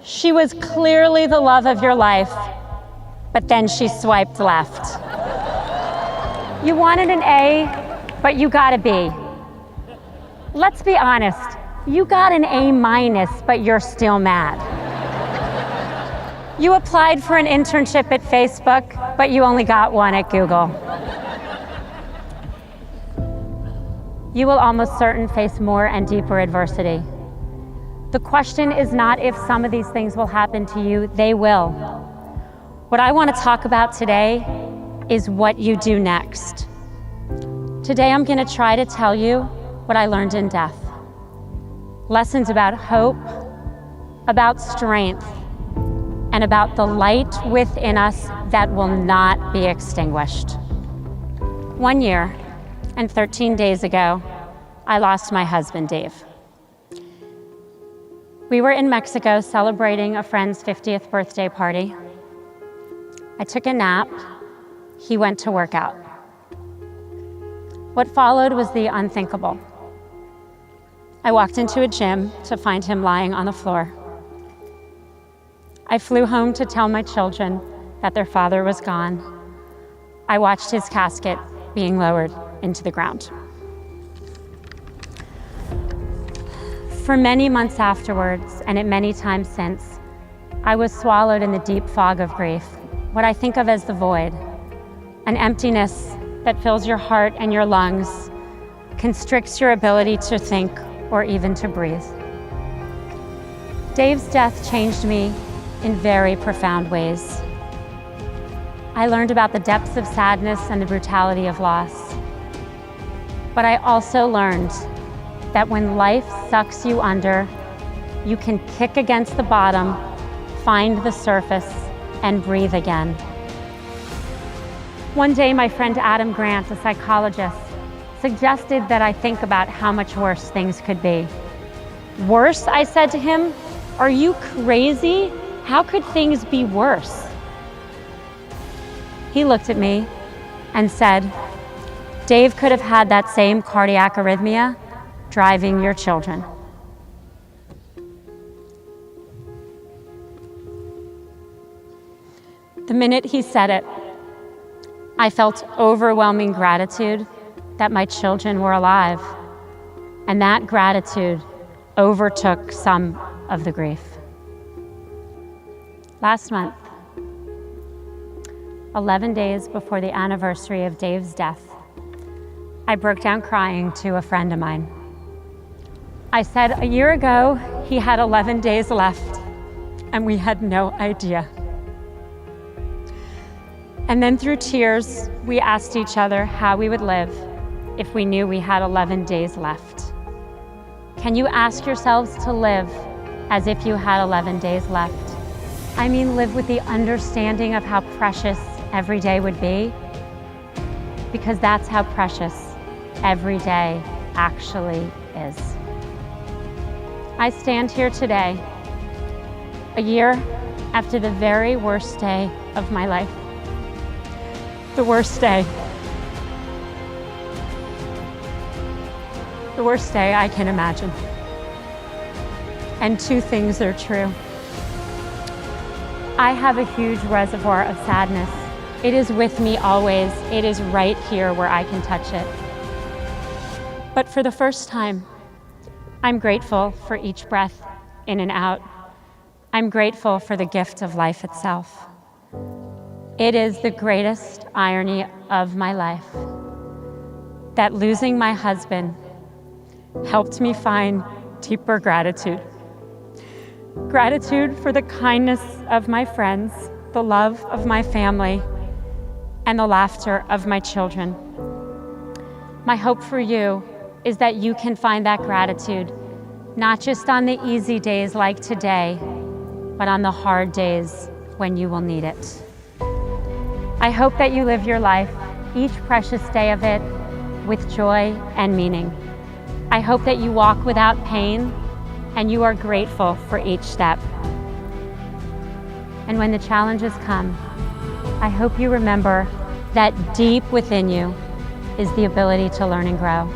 She was clearly the love of your life, but then she swiped left. You wanted an A, but you got a B. Let's be honest, you got an A-, but you're still mad. You applied for an internship at Facebook, but you only got one at Google. You will almost certain face more and deeper adversity. The question is not if some of these things will happen to you, they will. What I want to talk about today is what you do next. Today I'm going to try to tell you what I learned in death. Lessons about hope, about strength, and about the light within us that will not be extinguished. 1 year and 13 days ago, I lost my husband, Dave. We were in Mexico celebrating a friend's 50th birthday party. I took a nap. He went to work out. What followed was the unthinkable. I walked into a gym to find him lying on the floor. I flew home to tell my children that their father was gone. I watched his casket being lowered into the ground. For many months afterwards, and at many times since, I was swallowed in the deep fog of grief, what I think of as the void, an emptiness that fills your heart and your lungs, constricts your ability to think or even to breathe. Dave's death changed me in very profound ways. I learned about the depths of sadness and the brutality of loss. But I also learned that when life sucks you under, you can kick against the bottom, find the surface, and breathe again. One day, my friend Adam Grant, a psychologist, suggested that I think about how much worse things could be. Worse, I said to him, are you crazy? How could things be worse? He looked at me and said, Dave could have had that same cardiac arrhythmia driving your children. The minute he said it, I felt overwhelming gratitude that my children were alive, and that gratitude overtook some of the grief. Last month, 11 days before the anniversary of Dave's death, I broke down crying to a friend of mine. I said, a year ago, he had 11 days left, and we had no idea. And then through tears, we asked each other how we would live if we knew we had 11 days left. Can you ask yourselves to live as if you had 11 days left? I mean, live with the understanding of how precious every day would be, because that's how precious every day actually is. I stand here today, a year after the very worst day of my life. The worst day. The worst day I can imagine. And two things are true. I have a huge reservoir of sadness. It is with me always. It is right here where I can touch it. But for the first time, I'm grateful for each breath in and out. I'm grateful for the gift of life itself. It is the greatest irony of my life that losing my husband helped me find deeper gratitude. Gratitude for the kindness of my friends, the love of my family, and the laughter of my children. My hope for you is that you can find that gratitude, not just on the easy days like today, but on the hard days when you will need it. I hope that you live your life, each precious day of it, with joy and meaning. I hope that you walk without pain and you are grateful for each step. And when the challenges come, I hope you remember that deep within you is the ability to learn and grow.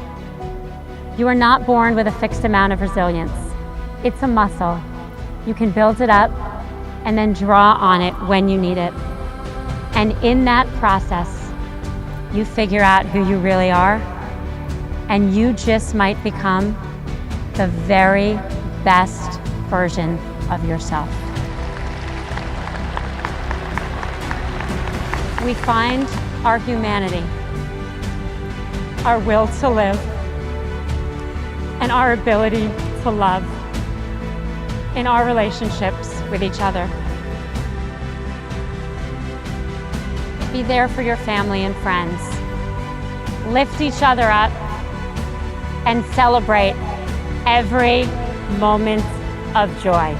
You are not born with a fixed amount of resilience. It's a muscle. You can build it up and then draw on it when you need it. And in that process, you figure out who you really are, and you just might become the very best version of yourself. We find our humanity, our will to live, and our ability to love in our relationships with each other. Be there for your family and friends. Lift each other up and celebrate every moment of joy.